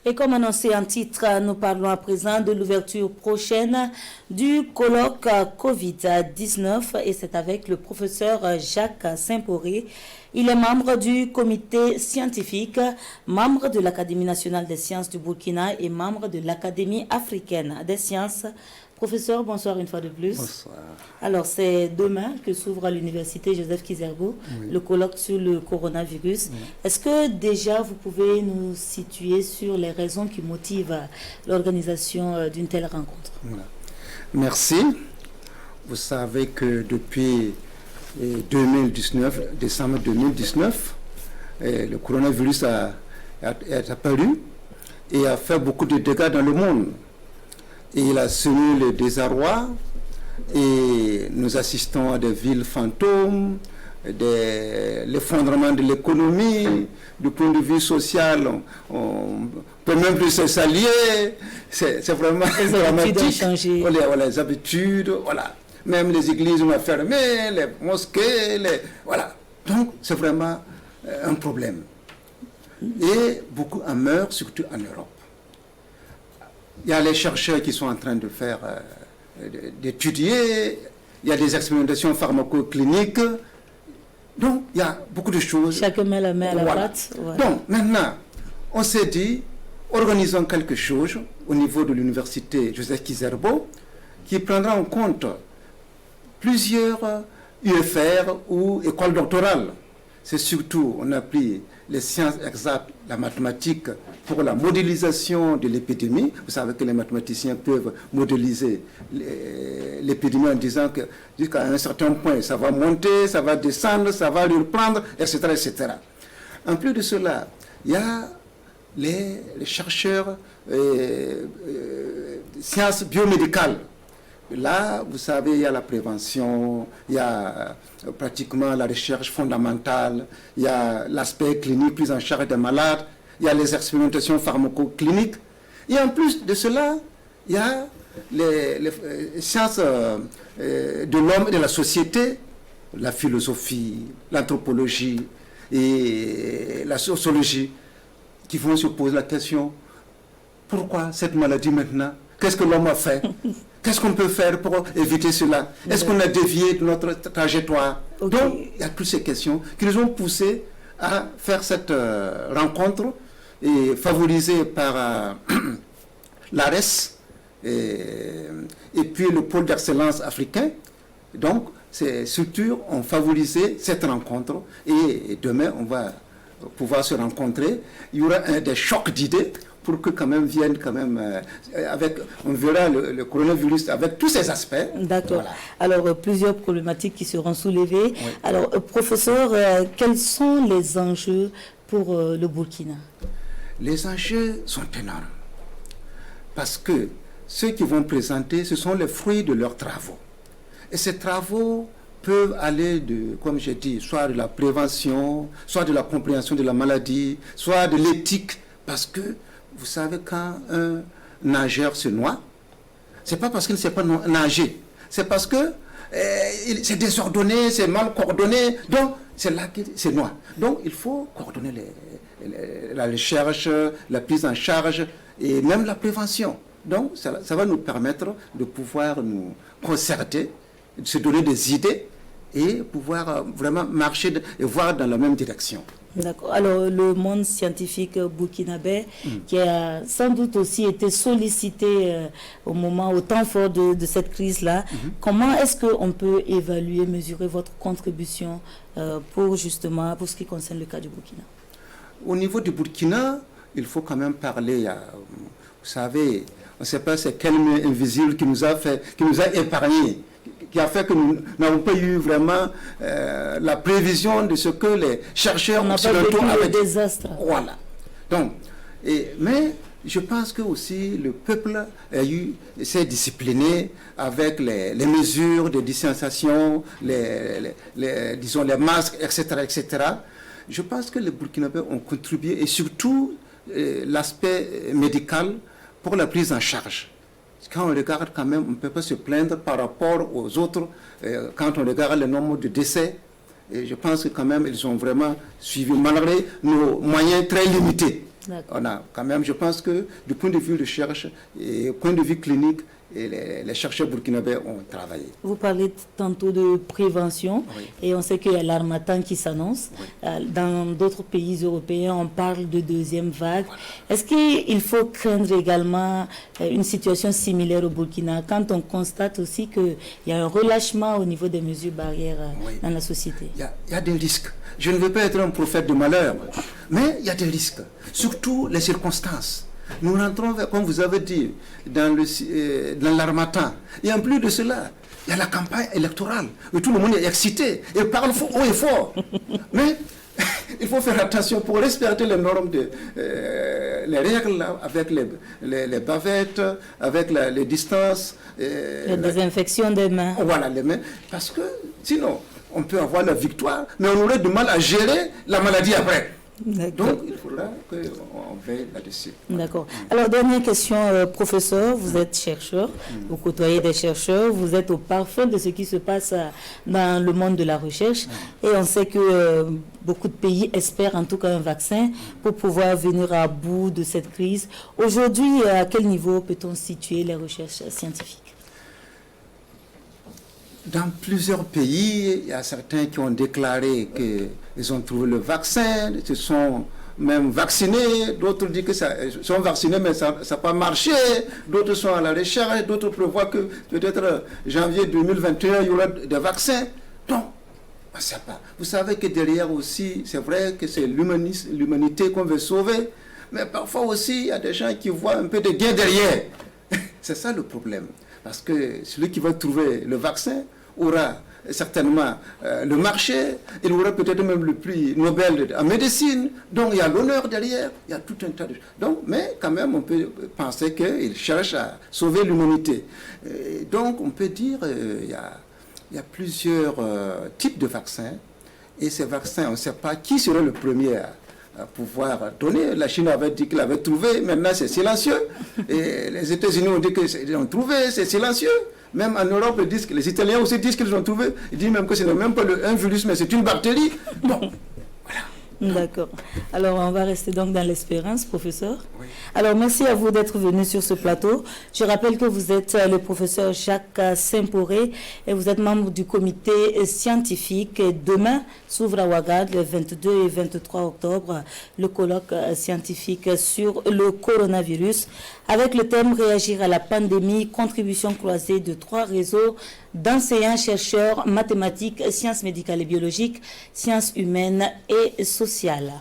Et comme annoncé en titre, nous parlons à présent de l'ouverture prochaine du colloque Covid-19 et c'est avec le professeur Jacques Saint-Poré. Il est membre du comité scientifique, membre de l'Académie nationale des sciences du Burkina et membre de l'Académie africaine des sciences. Professeur, bonsoir une fois de plus. Bonsoir. Alors, c'est demain que s'ouvre à l'université Joseph Kizerbo, le colloque sur le coronavirus. Est-ce que déjà vous pouvez nous situer sur les raisons qui motivent l'organisation d'une telle rencontre? Merci. Vous savez que depuis 2019, décembre 2019, le coronavirus est apparu et a fait beaucoup de dégâts dans le monde. Et il a semé le désarroi et nous assistons à des villes fantômes, l'effondrement de l'économie, du point de vue social, on ne peut même plus se s'allier, c'est vraiment dramatique. Les habitudes, voilà. Même les églises ont fermé, les mosquées, voilà. Donc c'est vraiment un problème. Et beaucoup en meurent, surtout en Europe. Il y a les chercheurs qui sont en train de faire, d'étudier, il y a des expérimentations pharmacocliniques, donc il y a beaucoup de choses. Chacun met la main à la pâte. Voilà. Donc maintenant, on s'est dit, organisons quelque chose au niveau de l'université Joseph Kizerbo qui prendra en compte plusieurs UFR ou écoles doctorales. C'est surtout, on a pris les sciences exactes, la mathématique pour la modélisation de l'épidémie. Vous savez que les mathématiciens peuvent modéliser l'épidémie en disant que jusqu'à un certain point, ça va monter, ça va descendre, ça va reprendre, etc., etc. En plus de cela, il y a les chercheurs sciences biomédicales. Là, vous savez, il y a la prévention, il y a pratiquement la recherche fondamentale, il y a l'aspect clinique, prise en charge des malades, il y a les expérimentations pharmacocliniques. Et en plus de cela, il y a les sciences de l'homme et de la société, la philosophie, l'anthropologie et la sociologie, qui vont se poser la question, pourquoi cette maladie maintenant? Qu'est-ce que l'homme a fait? Qu'est-ce qu'on peut faire pour éviter cela? Est-ce qu'on a dévié de notre trajectoire? Donc, il y a toutes ces questions qui nous ont poussés à faire cette rencontre et favorisée par l'ARES et puis le pôle d'excellence africain. Donc, ces structures ont favorisé cette rencontre et demain, on va pouvoir se rencontrer. Il y aura des chocs d'idées pour que quand même viennent quand même avec, on verra le coronavirus avec tous ses aspects. D'accord. Voilà. Alors, plusieurs problématiques qui seront soulevées. Oui. Alors, professeur, quels sont les enjeux pour le Burkina? Les enjeux sont énormes. Parce que ceux qui vont présenter, ce sont les fruits de leurs travaux. Et ces travaux peuvent aller de, comme j'ai dit, soit de la prévention, soit de la compréhension de la maladie, soit de l'éthique, parce que vous savez, quand un nageur se noie, c'est pas parce qu'il ne sait pas nager, c'est parce que c'est désordonné, c'est mal coordonné, donc c'est là qu'il se noie. Donc il faut coordonner la recherche, la prise en charge et même la prévention. Donc ça va nous permettre de pouvoir nous concerter, de se donner des idées et pouvoir vraiment marcher et voir dans la même direction. D'accord. Alors, le monde scientifique burkinabé, qui a sans doute aussi été sollicité au temps fort de cette crise-là, comment est-ce qu'on peut évaluer, mesurer votre contribution pour ce qui concerne le cas du Burkina? Au niveau du Burkina, il faut quand même parler, vous savez, on ne sait pas c'est quel main invisible qui nous a épargné, qui a fait que nous n'avons pas eu vraiment la prévision de ce que les chercheurs occidentaux avaient dit. Désastre. Voilà. Donc, mais je pense que aussi le peuple s'est discipliné avec les mesures de distanciation, disons les masques, etc., etc. Je pense que les Burkinabés ont contribué et surtout l'aspect médical pour la prise en charge. Quand on regarde quand même, on ne peut pas se plaindre par rapport aux autres, quand on regarde le nombre de décès, et je pense que quand même ils ont vraiment suivi, malgré nos moyens très limités. On a quand même, je pense que du point de vue recherche et du point de vue clinique, et les chercheurs burkinabés ont travaillé. Vous parlez tantôt de prévention, oui. Et on sait qu'il y a l'harmattan qui s'annonce. Oui. Dans d'autres pays européens, on parle de deuxième vague. Voilà. Est-ce qu'il faut craindre également une situation similaire au Burkina quand on constate aussi qu'il y a un relâchement au niveau des mesures barrières oui. dans la société? Il y a des risques. Je ne veux pas être un prophète de malheur, mais il y a des risques, surtout les circonstances. Nous rentrons, comme vous avez dit, dans l'harmattan. Et en plus de cela, il y a la campagne électorale. Et tout le monde est excité et parle haut et fort. Mais il faut faire attention pour respecter les normes, les règles avec les bavettes, avec les distances. La désinfection des mains. Voilà, les mains. Parce que sinon, on peut avoir la victoire, mais on aurait du mal à gérer la maladie après. Donc, il faudra qu'on veille là-dessus. D'accord. Alors, dernière question, professeur, vous êtes chercheur, vous côtoyez des chercheurs, vous êtes au parfum de ce qui se passe dans le monde de la recherche, et on sait que beaucoup de pays espèrent en tout cas un vaccin pour pouvoir venir à bout de cette crise. Aujourd'hui, à quel niveau peut-on situer les recherches scientifiques? Dans plusieurs pays, il y a certains qui ont déclaré qu'ils ont trouvé le vaccin, se sont même vaccinés, d'autres disent qu'ils sont vaccinés mais ça n'a pas marché, d'autres sont à la recherche, d'autres prévoient que peut-être janvier 2021, il y aura des vaccins. Donc, on ne sait pas. Vous savez que derrière aussi, c'est vrai que c'est l'humanité qu'on veut sauver, mais parfois aussi, il y a des gens qui voient un peu de gain derrière. C'est ça le problème. Parce que celui qui va trouver le vaccin aura certainement le marché, il aura peut-être même le prix Nobel en médecine, donc il y a l'honneur derrière, il y a tout un tas de choses. Donc, mais quand même, on peut penser qu'il cherche à sauver l'humanité. Donc, on peut dire qu'il y a plusieurs types de vaccins, et ces vaccins, on ne sait pas qui sera le premier à pouvoir donner. La Chine avait dit qu'il avait trouvé, maintenant c'est silencieux. Et les États-Unis ont dit qu'ils ont trouvé, c'est silencieux. Même en Europe, les Italiens aussi disent qu'ils ont trouvé. Ils disent même que ce n'est même pas un virus, mais c'est une bactérie. Bon, voilà. D'accord. Alors, on va rester donc dans l'espérance, professeur. Oui. Alors, merci à vous d'être venu sur ce plateau. Je rappelle que vous êtes le professeur Jacques Saint-Poré et vous êtes membre du comité scientifique. Demain s'ouvre à Ouagad, le 22 et 23 octobre, le colloque scientifique sur le coronavirus avec le thème « Réagir à la pandémie, contribution croisée de 3 réseaux d'enseignants, chercheurs, mathématiques, sciences médicales et biologiques, sciences humaines et sociales ».